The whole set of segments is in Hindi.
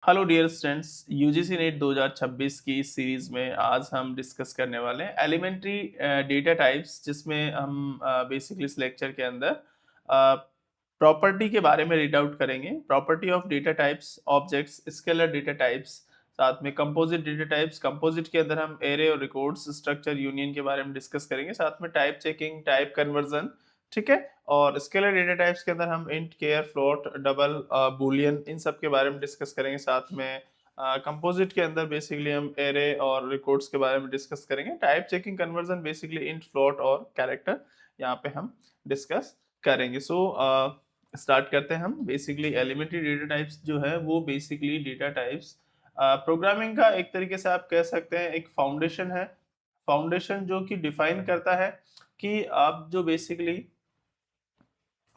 Hello dear students, UGC NET 2026 की इस सीरीज में आज हम डिस्कस करने वाले हैं एलिमेंट्री डेटा टाइप्स, जिसमें हम बेसिकली इस लेक्चर के अंदर प्रॉपर्टी के बारे में रीड आउट करेंगे। Property of data types, objects, scalar data types, साथ में कंपोजिट डेटा टाइप्स। कंपोजिट के अंदर हम एरे और रिकॉर्ड्स, स्ट्रक्चर, यूनियन के बारे में डिस्कस करेंगे, साथ में टाइप चेकिंग, टाइप कन्वर्जन। ठीक है। और स्केलर डेटा टाइप्स के अंदर हम int, char, float, double, boolean, इन सब के बारे में डिस्कस करेंगे। साथ में कंपोजिट के अंदर बेसिकली हम एरे और रिकॉर्ड्स के बारे में डिस्कस करेंगे। Type checking, conversion, basically int, float और कैरेक्टर यहाँ पे हम डिस्कस करेंगे। सो स्टार्ट करते हैं हम। बेसिकली एलिमेंट्री डेटा टाइप्स जो है वो बेसिकली डेटा टाइप्स प्रोग्रामिंग का एक तरीके से आप कह सकते हैं एक फाउंडेशन है। फाउंडेशन जो कि डिफाइन करता है कि आप जो बेसिकली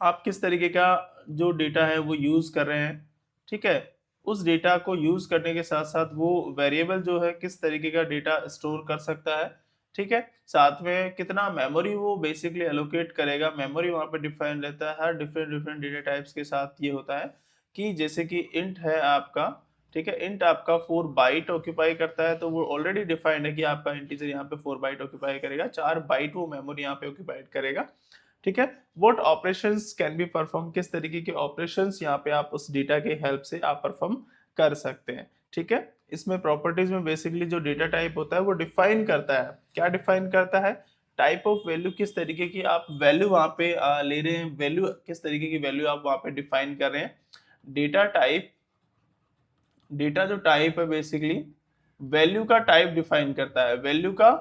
आप किस तरीके का जो डेटा है वो यूज़ कर रहे हैं, ठीक है? उस डेटा को यूज़ करने के साथ-साथ वो वेरिएबल जो है किस तरीके का डेटा स्टोर कर सकता है, ठीक है? साथ में कितना मेमोरी वो बेसिकली एलोकेट करेगा, मेमोरी वहाँ पे डिफाइन रहता है। हर डिफरेंट-डिफरेंट डेटा टाइप्स के साथ ये होता है कि जैसे कि इंट है आपका, ठीक है? इंट आपका 4 बाइट ऑक्यूपाई करता है, तो वो ऑलरेडी डिफाइंड है कि आपका इंटीजर यहाँ पे 4 बाइट ऑक्यूपाई करेगा, 4 बाइट वो मेमोरी यहाँ पे ऑक्यूपाइड करेगा। ठीक है। What operations can be perform, किस तरीके के ऑपरेशंस यहाँ पे आप उस डेटा के हेल्प से आप परफॉर्म कर सकते हैं। ठीक है। इसमें प्रॉपर्टीज में बेसिकली जो डेटा टाइप होता है वो डिफाइन करता है, क्या डिफाइन करता है, टाइप ऑफ वैल्यू, किस तरीके की आप वैल्यू वहां पे ले रहे हैं, वैल्यू किस तरीके की वैल्यू आप वहां पे डिफाइन कर रहे हैं। डेटा टाइप, डेटा जो टाइप है बेसिकली वैल्यू का टाइप डिफाइन करता है, वैल्यू का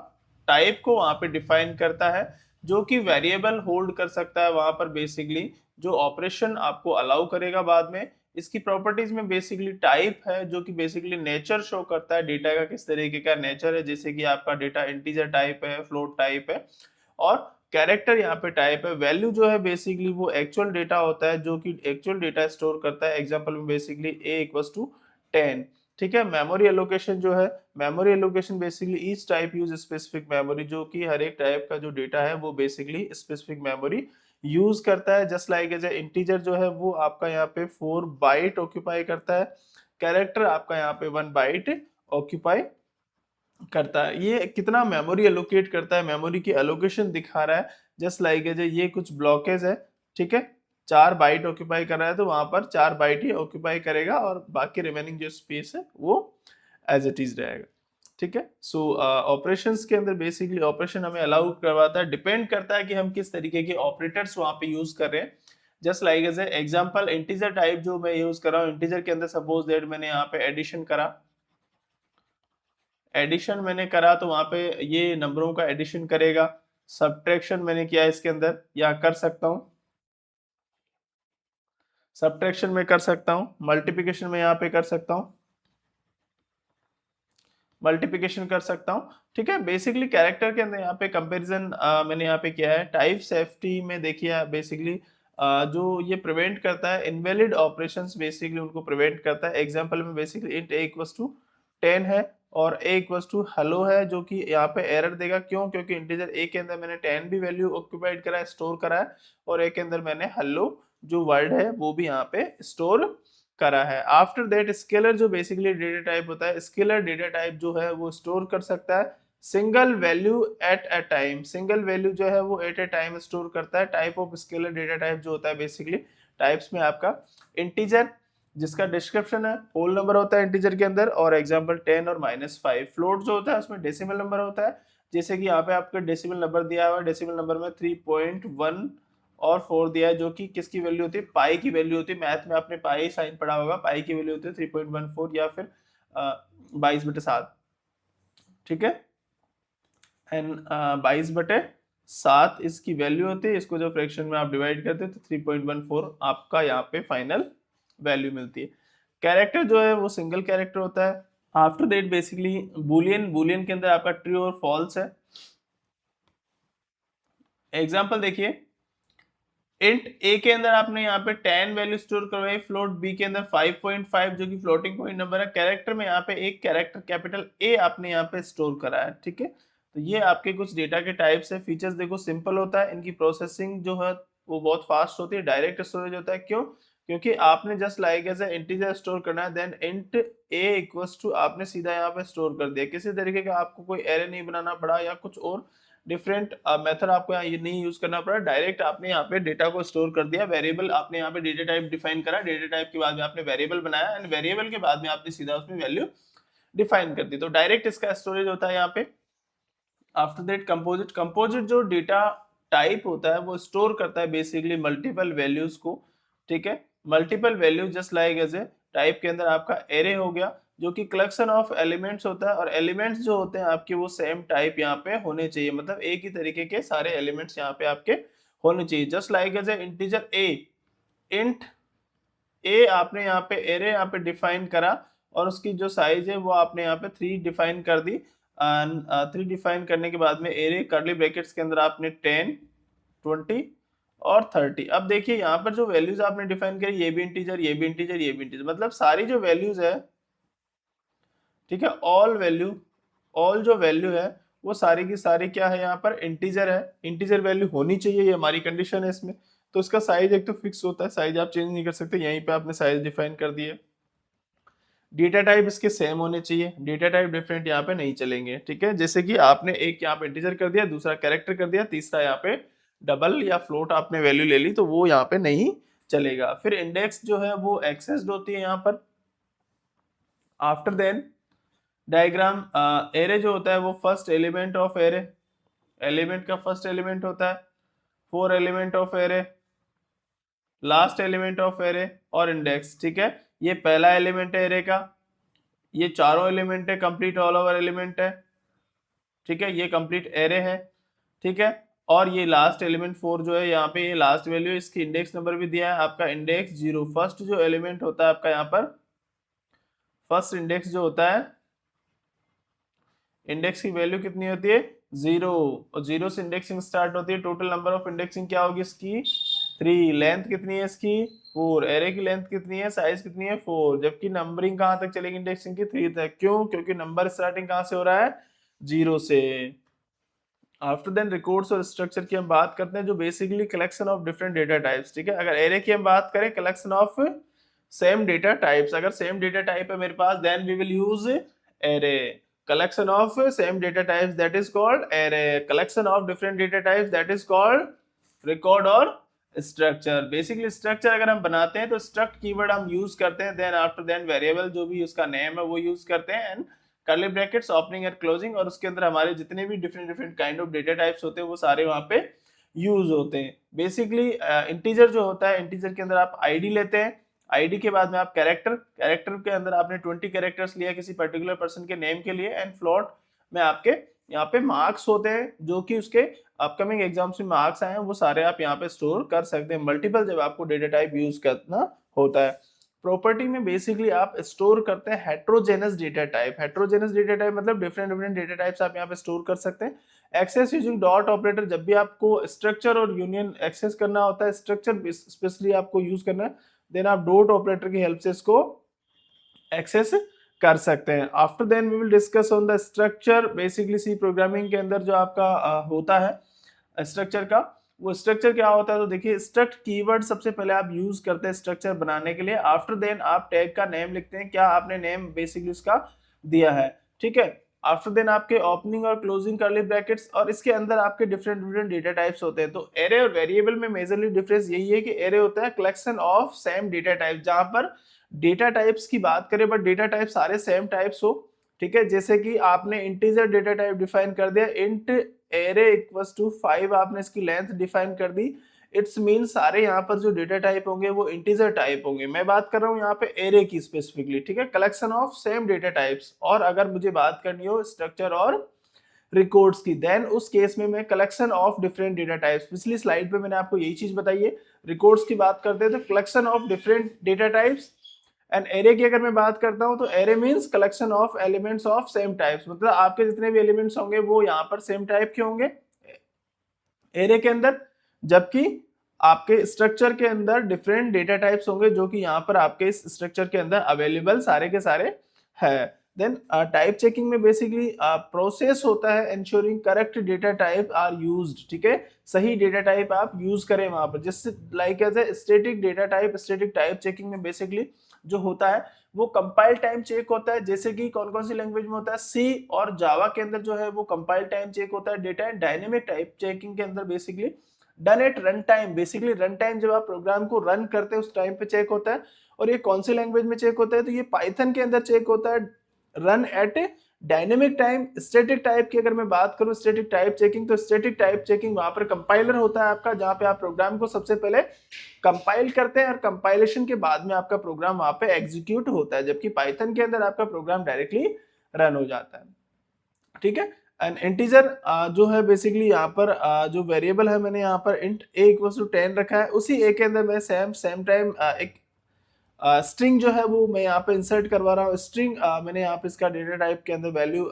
टाइप को वहां पे डिफाइन करता है, जो कि वेरिएबल होल्ड कर सकता है वहां पर बेसिकली, जो ऑपरेशन आपको अलाउ करेगा बाद में। इसकी प्रॉपर्टीज में बेसिकली टाइप है जो कि बेसिकली नेचर शो करता है, डेटा का किस तरीके का नेचर है, जैसे कि आपका डेटा इंटीजर टाइप है, फ्लोट टाइप है, और कैरेक्टर यहाँ पे टाइप है। वैल्यू जो है बेसिकली वो एक्चुअल डेटा होता है जो कि एक्चुअल डेटा स्टोर करता है। एग्जांपल में बेसिकली a इक्वल्स टू 10। ठीक है। मेमोरी एलोकेशन जो है, memory allocation basically each type use specific memory, जो कि हर एक टाइप का जो डेटा है वो बेसिकली स्पेसिफिक मेमोरी यूज करता है। जस्ट लाइक एज इंटीजर जो है वो आपका यहाँ पे 4 बाइट ऑक्यूपाई करता है, कैरेक्टर आपका यहाँ पे 1 बाइट ऑक्यूपाई करता है। ये कितना मेमोरी एलोकेट करता है, मेमोरी की एलोकेशन दिखा रहा है। जस्ट लाइक ये कुछ ब्लॉकेज है, ठीक है, 4 बाइट ऑक्यूपाई कर रहा है तो वहां पर 4 बाइट ही ऑक्यूपाई करेगा और बाकी रिमेनिंग जो स्पेस है वो एज इट इज रहेगा। ठीक है। सो ऑपरेशंस के अंदर बेसिकली ऑपरेशन हमें अलाउ करवाता है, डिपेंड करता है कि हम किस तरीके के ऑपरेटर्स वहां पे यूज कर रहे हैं। Just like as example integer type जो मैं यूज कर रहा हूँ, इंटीजर के अंदर सपोज दैट मैंने यहाँ पे एडिशन करा, एडिशन मैंने करा तो वहां पे ये नंबरों का एडिशन करेगा। सब्ट्रैक्शन मैंने किया इसके अंदर, या कर सकता हूं, सब्ट्रैक्शन में कर सकता हूं, मल्टीप्लिकेशन में यहाँ पे कर सकता हूं, मल्टीप्लिकेशन कर सकता हूं। ठीक है। बेसिकली कैरेक्टर के अंदर यहाँ पे कंपैरिजन मैंने यहाँ पे किया है। टाइप सेफ्टी में देखिए बेसिकली जो ये प्रिवेंट करता है इनवैलिड ऑपरेशंस, बेसिकली उनको प्रिवेंट करता है। एग्जांपल में basically int a equals to 10 है और a इक्वल्स टू हेलो है, जो कि यहाँ पे एरर देगा। क्यों? क्योंकि इंटीजर a के अंदर मैंने 10 भी वैल्यू ऑक्यूपाइड करा है, स्टोर करा है, और a के अंदर मैंने हेलो जो वर्ड है वो भी यहाँ पे स्टोर करा है। आफ्टर दैट स्केलर जो बेसिकली डेटा टाइप होता है, स्केलर डेटा टाइप जो है वो स्टोर कर सकता है single value at a time, single value जो है वो एट अ टाइम स्टोर करता है। Type of scalar data type जो होता है बेसिकली टाइप्स में आपका इंटीजर, जिसका डिस्क्रिप्शन है होल नंबर होता है इंटीजर के अंदर, और एग्जांपल 10 और -5। फ्लोट जो होता है उसमें डेसिमल नंबर होता है, जैसे कि यहाँ पे आपका डेसिमल नंबर दिया हुआ है, डेसिमल नंबर में 3.1 और 4 दिया है, जो कि किसकी वैल्यू होती है, पाई की वैल्यू होती है। मैथ में आपने पाई साइन पढ़ा होगा, पाई की वैल्यू होती है 3.14 या फिर 22/7। ठीक है। एंड 22/7 इसकी वैल्यू होती है। इसको जो फ्रैक्शन में आप डिवाइड करते हैं तो 3.14 आपका यहाँ पे फाइनल वैल्यू मिलती है। कैरेक्टर जो है वो सिंगल कैरेक्टर होता है। After that basically Boolean, Boolean के अंदर आपका ट्रू और फॉल्स है। एग्जांपल देखिए, इंट ए के अंदर आपने यहाँ पे 10 वैल्यू स्टोर करवाई, फ्लोट बी के अंदर 5.5 जो कि फ्लोटिंग पॉइंट नंबर है। कैरेक्टर में यहाँ पे एक कैरेक्टर कैपिटल ए आपने यहाँ पे स्टोर करा है। ठीक है। तो ये आपके कुछ डेटा के टाइप्स है। फीचर्स देखो सिंपल होता है, इनकी प्रोसेसिंग जो है वो बहुत फास्ट होती है, डायरेक्ट स्टोरेज होता है। क्यों? क्योंकि आपने just like as a integer store करना है, then int a equals to आपने सीधा यहाँ पे स्टोर कर दिया। किसी तरीके का आपको कोई एरे नहीं बनाना पड़ा या कुछ और डिफरेंट मेथड आपको यहाँ ये नहीं यूज करना पड़ा, डायरेक्ट आपने यहाँ पे डेटा को स्टोर कर दिया। वेरिएबल आपने यहाँ पे डेटा टाइप डिफाइन करा, डेटा टाइप के बाद में आपने वेरिएबल बनाया एंड वेरिएबल के बाद में आपने सीधा उसमें वैल्यू डिफाइन कर दी। तो डायरेक्ट इसका स्टोरेज होता है यहाँ पे। आफ्टर दैट कंपोजिट, कंपोजिट जो डेटा टाइप होता है वो स्टोर करता है बेसिकली मल्टीपल वैल्यूज को, ठीक है। Multiple value just like as a type के अंदर आपका एरे हो गया, जो कि कलेक्शन ऑफ एलिमेंट्स होता है, और एलिमेंट्स जो होते हैं आपके वो सेम टाइप यहाँ पे होने चाहिए, मतलब एक ही तरीके के सारे एलिमेंट्स यहाँ पे आपके होने चाहिए। Just like as a integer a, int a आपने यहाँ पे एरे यहाँ पे डिफाइन करा और उसकी जो साइज है वो आपने यहाँ पे 3 डिफाइन कर दी। 3 डिफाइन करने के बाद में एरे कर्ली ब्रैकेट्स के अंदर आपने 10, 20 और 30। अब देखिए यहाँ पर जो वैल्यूज आपने डिफाइन करी, ये भी इंटीजर, ये भी इंटीजर, ये भी इंटीजर, मतलब सारी जो वैल्यूज है, ठीक है, ऑल जो वैल्यू है वो सारी की सारी क्या है, यहाँ पर इंटीजर है। इंटीजर वैल्यू होनी चाहिए, ये हमारी कंडीशन है इसमें। तो इसका साइज एक तो फिक्स होता है, साइज आप चेंज नहीं कर सकते, यहीं पे आपने साइज डिफाइन कर दिए। डेटा टाइप इसके सेम होने चाहिए, डेटा टाइप डिफरेंट यहाँ पे नहीं चलेंगे, ठीक है। जैसे कि आपने एक यहाँ पे इंटीजर कर दिया, दूसरा कैरेक्टर कर दिया, तीसरा यहाँ पे डबल या फ्लोट आपने वैल्यू ले ली, तो वो यहाँ पे नहीं चलेगा। फिर इंडेक्स जो है वो एक्सेस्ड होती है यहाँ पर। आफ्टर देन डायग्राम, एरे जो होता है वो first element of array, element का फर्स्ट एलिमेंट होता है, 4 element of array, last element of array और इंडेक्स, ठीक है। ये पहला एलिमेंट है एरे का, ये चारों एलिमेंट है, कंप्लीट ऑल ओवर एलिमेंट है, ठीक है, ये कंप्लीट एरे है, ठीक है। और ये लास्ट एलिमेंट 4 जो है यहाँ पे, ये लास्ट वैल्यू, इसकी इंडेक्स नंबर भी दिया है आपका इंडेक्स 0। फर्स्ट जो एलिमेंट होता है आपका यहाँ पर, फर्स्ट इंडेक्स जो होता है, इंडेक्स की वैल्यू कितनी होती है, 0, और 0 से इंडेक्सिंग स्टार्ट होती है। टोटल नंबर ऑफ इंडेक्सिंग क्या होगी इसकी, 3। लेंथ कितनी है इसकी, 4। एरे की लेंथ कितनी है, साइज कितनी है, 4। जबकि नंबरिंग कहां तक चलेगी इंडेक्सिंग की, 3 तक। क्यों, क्योंकि नंबर स्टार्टिंग कहां से हो रहा है, 0 से। आफ्टर देन रिकॉर्ड्स और स्ट्रक्चर की हम बात करते हैं, जो basically collection of different data types, ठीक है। अगर एरे की हम बात करें, collection of same data types, अगर सेम डेटा टाइप है मेरे पास, then we will use array. collection of same data types, that is called array. Collection of different data types, that is called record और structure. Basically structure अगर हम बनाते हैं तो struct कीवर्ड हम यूज करते हैं, then after then variable जो भी उसका नेम है वो यूज करते हैं, and curly brackets opening और closing, और उसके अंदर हमारे जितने भी different kind of data types होते हैं वो सारे वहाँ पे यूज होते हैं। बेसिकली इंटीजर जो होता है, इंटीजर के अंदर आप आईडी लेते हैं, आईडी के बाद में आप कैरेक्टर, कैरेक्टर के अंदर आपने 20 कैरेक्टर्स लिया किसी पर्टिकुलर पर्सन के नेम के लिए, एंड फ्लोट में आपके यहाँ पे मार्क्स होते हैं, जो कि उसके अपकमिंग एग्जाम्स में मार्क्स आए हैं वो सारे आप यहाँ पे स्टोर कर सकते हैं। मल्टीपल जब आपको डेटा टाइप यूज करना होता है। प्रॉपर्टी में बेसिकली आप स्टोर करते हैं heterogeneous data type. Heterogeneous data type मतलब डिफरेंट डेटा टाइप्स आप यहाँ पे स्टोर कर सकते हैं। एक्सेस यूजिंग डॉट ऑपरेटर, जब भी आपको स्ट्रक्चर और यूनियन एक्सेस करना होता है, स्ट्रक्चर स्पेशली आपको यूज करना है, देन आप डॉट ऑपरेटर की हेल्प से इसको एक्सेस कर सकते हैं। After then we will discuss on the structure. Basically C programming के अंदर जो आपका होता है स्ट्रक्चर का, वो स्ट्रक्चर क्या होता है, तो देखिए स्ट्रक्ट कीवर्ड सबसे पहले आप यूज करते हैं स्ट्रक्चर बनाने के लिए। आफ्टर देन आप टैग का नेम लिखते हैं, क्या आपने नेम बेसिकली उसका दिया है, ठीक है। आफ्टर देन आपके ओपनिंग और क्लोजिंग कर्ली ब्रैकेट्स, और इसके अंदर आपके डिफरेंट डेटा टाइप्स होते हैं। तो एरे और वेरिएबल में मेजरली डिफरेंस यही है कि एरे होता है collection of same data type, जहां पर डेटा टाइप्स की बात करें बट डेटा टाइप सारे सेम टाइप्स हो, ठीक है। जैसे कि आपने इंटीजर डेटा टाइप डिफाइन कर दिया, इंट एरे इक्वल्स टू 5, आपने इसकी लेंथ डिफाइन कर दी। इट्स मीन सारे यहाँ पर जो डेटा टाइप होंगे वो इंटीजर टाइप होंगे। मैं बात कर रहा हूँ यहाँ पे एरे की स्पेसिफिकली, ठीक है, collection of same data types. और अगर मुझे बात करनी हो स्ट्रक्चर और रिकॉर्ड्स की, देन उस केस में मैं collection of different data types, पिछली स्लाइड पे मैंने आपको यही चीज बताई है। रिकॉर्ड्स की बात करते हैं तो collection of different data types, and array की अगर मैं बात करता हूं तो array means collection of elements of same types, मतलब आपके जितने भी एलिमेंट्स होंगे वो यहाँ पर सेम टाइप के होंगे एरे के अंदर, जबकि आपके स्ट्रक्चर के अंदर डिफरेंट डेटा टाइप्स होंगे जो कि यहाँ पर आपके इस स्ट्रक्चर के अंदर अवेलेबल सारे के सारे है। देन टाइप चेकिंग में बेसिकली प्रोसेस होता है ensuring correct data type are used, ठीक है, सही डेटा टाइप आप यूज करें वहां पर, जिससे like as a static type checking में बेसिकली जो होता है वो कंपाइल टाइम चेक होता है, जैसे कि कौन कौन सी लैंग्वेज में होता है, सी और जावा के अंदर जो है वो कंपाइल टाइम चेक होता है। Data and dynamic type checking के अंदर basically done at run time, basically run time जब आप प्रोग्राम को रन करते हैं उस टाइम पे चेक होता है। और ये कौन सी लैंग्वेज में चेक होता है, तो ये पाइथन के अंदर चेक होता है run at dynamic time. Static type की अगर मैं बात करूं स्टैटिक टाइप चेकिंग, तो स्टैटिक टाइप चेकिंग वहां पर कंपाइलर होता है आपका, जहां पे आप प्रोग्राम को सबसे पहले कंपाइल करते हैं और कंपाइलेशन के बाद में आपका प्रोग्राम वहां पे एग्जीक्यूट होता है, जबकि पाइथन के अंदर आपका प्रोग्राम डायरेक्टली रन हो जाता है, ठीक है। एंड इंटीजर जो है बेसिकली यहाँ पर जो वेरिएबल है मैंने यहाँ पर इंट a इक्वल टू 10 रखा है, उसी a के अंदर मैं सेम टाइम एक स्ट्रिंग जो है वो मैं यहाँ पे इंसर्ट करवा रहा हूँ। स्ट्रिंग मैंने यहाँ पे इसका डेटा टाइप के अंदर वैल्यू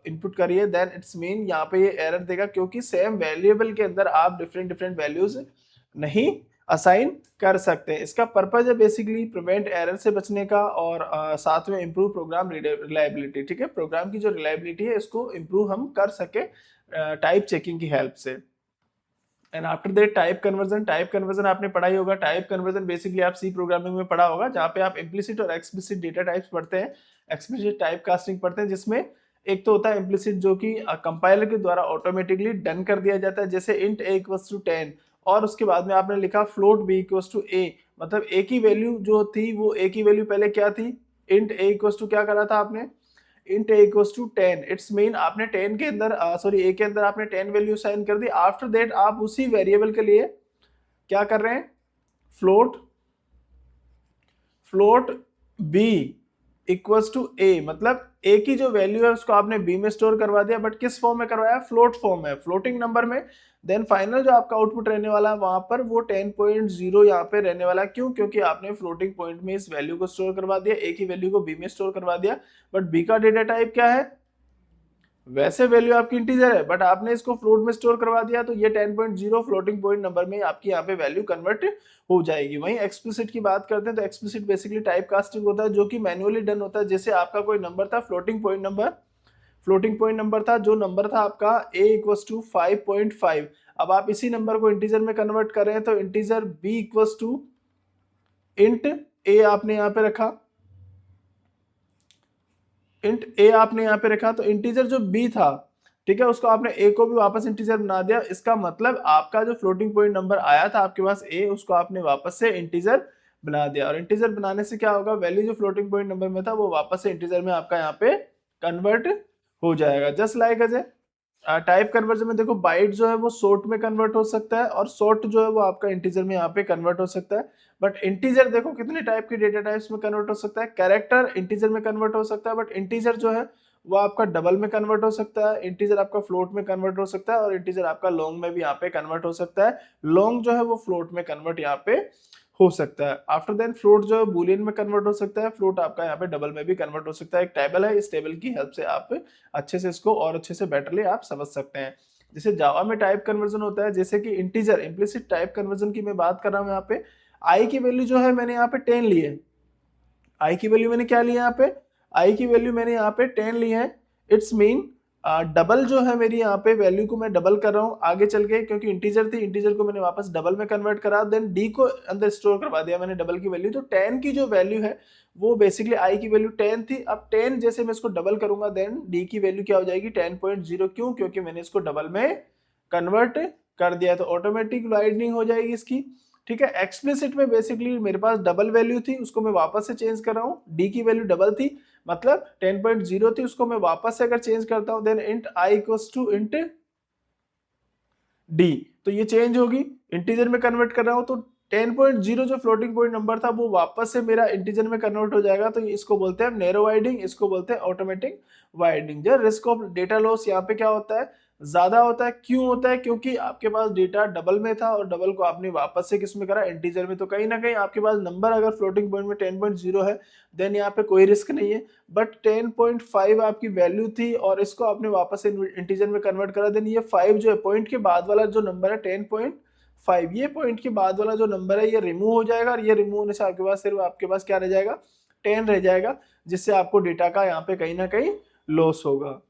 इनपुट करी है, देन इट्स मीन यहाँ पे ये एरर देगा क्योंकि सेम वेरिएबल के अंदर आप डिफरेंट वैल्यूज नहीं असाइन कर सकते हैं। इसका पर्पज है बेसिकली प्रिवेंट एरर से बचने का और साथ में इम्प्रूव प्रोग्राम रिलायबिलिटी, ठीक है, प्रोग्राम की जो रिलायबिलिटी है इसको इम्प्रूव हम कर सके टाइप चेकिंग की हेल्प से। And after that type conversion आपने पढ़ा ही होगा। टाइप कन्वर्जन बेसिकली आप सी प्रोग्रामिंग में पढ़ा होगा, जहाँ पे आप इम्प्लिसिट और एक्सप्लिसिट डेटा टाइप्स पढ़ते हैं, एक्सप्लिसिट टाइप कास्टिंग पढ़ते हैं, जिसमें एक तो होता है इम्प्लिसिट जो कि कंपाइलर के द्वारा ऑटोमेटिकली डन कर दिया जाता है, जैसे इंट a इक्वल्स टू 10 और उसके बाद में आपने लिखा float b equals to a, मतलब a की वैल्यू जो थी वो a की वैल्यू पहले क्या थी, इंट a इक्वल्स टू क्या करा था आपने, int a equals to 10, it's mean आपने 10 के अंदर सॉरी a के अंदर आपने 10 वैल्यू साइन कर दी। आफ्टर दैट आप उसी वेरिएबल के लिए क्या कर रहे हैं, float b equals to a, मतलब a की जो वैल्यू है उसको आपने b में स्टोर करवा दिया, बट किस फॉर्म में करवाया, फ्लोट फॉर्म में, फ्लोटिंग नंबर में। देन फाइनल जो आपका आउटपुट रहने वाला है वहां पर वो 10.0 यहाँ पे रहने वाला, क्यों, क्योंकि आपने फ्लोटिंग पॉइंट में इस वैल्यू को स्टोर करवा दिया, a की वैल्यू को b में स्टोर करवा दिया, बट b का डेटा टाइप क्या है, वैसे वैल्यू आपकी इंटीजर है बट आपने इसको फ्लोट में स्टोर करवा दिया, तो ये 10.0 फ्लोटिंग पॉइंट नंबर में आपकी यहाँ पे वैल्यू कन्वर्ट हो जाएगी। वहीं एक्सप्लिसिट की बात करते हैं तो एक्सप्लिसिट बेसिकली टाइप कास्टिंग होता है जो कि मैन्युअली डन होता है। जैसे आपका कोई नंबर था फ्लोटिंग पॉइंट नंबर था, जो नंबर था आपका a इक्वल्स टू 5.5, अब आप इसी नंबर को इंटीजर में कन्वर्ट कर रहे हैं, तो integer b equals to int a आपने यहाँ पे रखा, इंट a आपने यहाँ पे रखा, तो इंटीजर जो b था, ठीक है, उसको आपने a को भी वापस इंटीजर बना दिया। इसका मतलब आपका जो फ्लोटिंग पॉइंट नंबर आया था आपके पास a, उसको आपने वापस से इंटीजर बना दिया, और इंटीजर बनाने से क्या होगा, वैल्यू जो फ्लोटिंग पॉइंट नंबर में था वो वापस से इंटीजर में आपका यहाँ पे कन्वर्ट हो जाएगा। Just like as a type conversion में देखो, बाइट जो है वो शॉर्ट में कन्वर्ट हो सकता है और शॉर्ट जो है वो आपका इंटीजर में यहाँ पे कन्वर्ट हो सकता है। बट इंटीजर देखो कितने टाइप के डेटा टाइप्स में कन्वर्ट हो सकता है, कैरेक्टर इंटीजर में कन्वर्ट हो सकता है, बट इंटीजर जो है वो आपका डबल में कन्वर्ट हो सकता है, इंटीजर आपका फ्लोट में कन्वर्ट हो सकता है, और इंटीजर आपका लॉन्ग में भी यहाँ पे कन्वर्ट हो सकता है। लॉन्ग जो है वो फ्लोट में कन्वर्ट यहाँ पे हो सकता है। आफ्टर देन फ्लोट जो है बुलियन में कन्वर्ट हो सकता है, फ्लोट आपका यहाँ पे डबल में भी कन्वर्ट हो सकता है। एक टेबल है, इस टेबल की हेल्प से आप अच्छे से इसको और अच्छे से बेटरली आप समझ सकते हैं। जैसे जावा में टाइप कन्वर्जन होता है, जैसे कि इंटीजर इम्प्लिसिट टाइप कन्वर्जन की मैं बात कर रहा हूँ, यहाँ पे आई की वैल्यू जो है मैंने यहाँ पे 10 ली है, आई की वैल्यू मैंने क्या ली है यहाँ पे, आई की वैल्यू मैंने यहाँ पे 10 ली है। इट्स मीन डबल जो है मेरी यहाँ पे वैल्यू को मैं डबल कर रहा हूँ आगे चल के, क्योंकि इंटीजर थी, इंटीजर को मैंने वापस डबल में कन्वर्ट करा, देन डी को अंदर स्टोर करवा दिया मैंने डबल की वैल्यू, तो 10 की जो वैल्यू है वो बेसिकली आई की वैल्यू 10 थी। अब 10 जैसे मैं इसको डबल करूंगा देन डी की वैल्यू क्या हो जाएगी 10.0, क्यों, क्योंकि मैंने इसको डबल में कन्वर्ट कर दिया, तो ऑटोमेटिक वाइडनिंग हो जाएगी इसकी, ठीक है। एक्सप्लिसिट में बेसिकली मेरे पास डबल वैल्यू थी, उसको मैं वापस से चेंज कर रहा हूँ, डी की वैल्यू डबल थी मतलब 10.0 थी, उसको मैं वापस से अगर चेंज करता हूं then int i equals to int d, तो ये चेंज होगी, इंटीजर में कन्वर्ट कर रहा हूं तो 10.0 जो फ्लोटिंग पॉइंट नंबर था वो वापस से मेरा इंटीजर में कन्वर्ट हो जाएगा, तो इसको बोलते हैं नैरो वाइडिंग, इसको बोलते हैं ऑटोमेटिक वाइडिंग। जो रिस्क ऑफ डेटा लॉस यहाँ पे क्या होता है, ज्यादा होता है, क्यों होता है, क्योंकि आपके पास डेटा डबल में था और डबल को आपने वापस से किस में करा, इंटीजर में, तो कहीं ना कहीं आपके पास नंबर अगर फ्लोटिंग पॉइंट में 10.0 है देन यहाँ पे कोई रिस्क नहीं है, बट 10.5 आपकी वैल्यू थी और इसको आपने वापस से इंटीजर में कन्वर्ट करा, देन ये 5 जो है पॉइंट के बाद वाला जो नंबर है 10.5, ये पॉइंट के बाद वाला जो नंबर है ये रिमूव हो जाएगा, और ये रिमूव होने से आपके पास सिर्फ आपके पास क्या रह जाएगा 10 रह जाएगा, जिससे आपको डेटा का यहाँ पे कहीं ना कहीं लॉस होगा।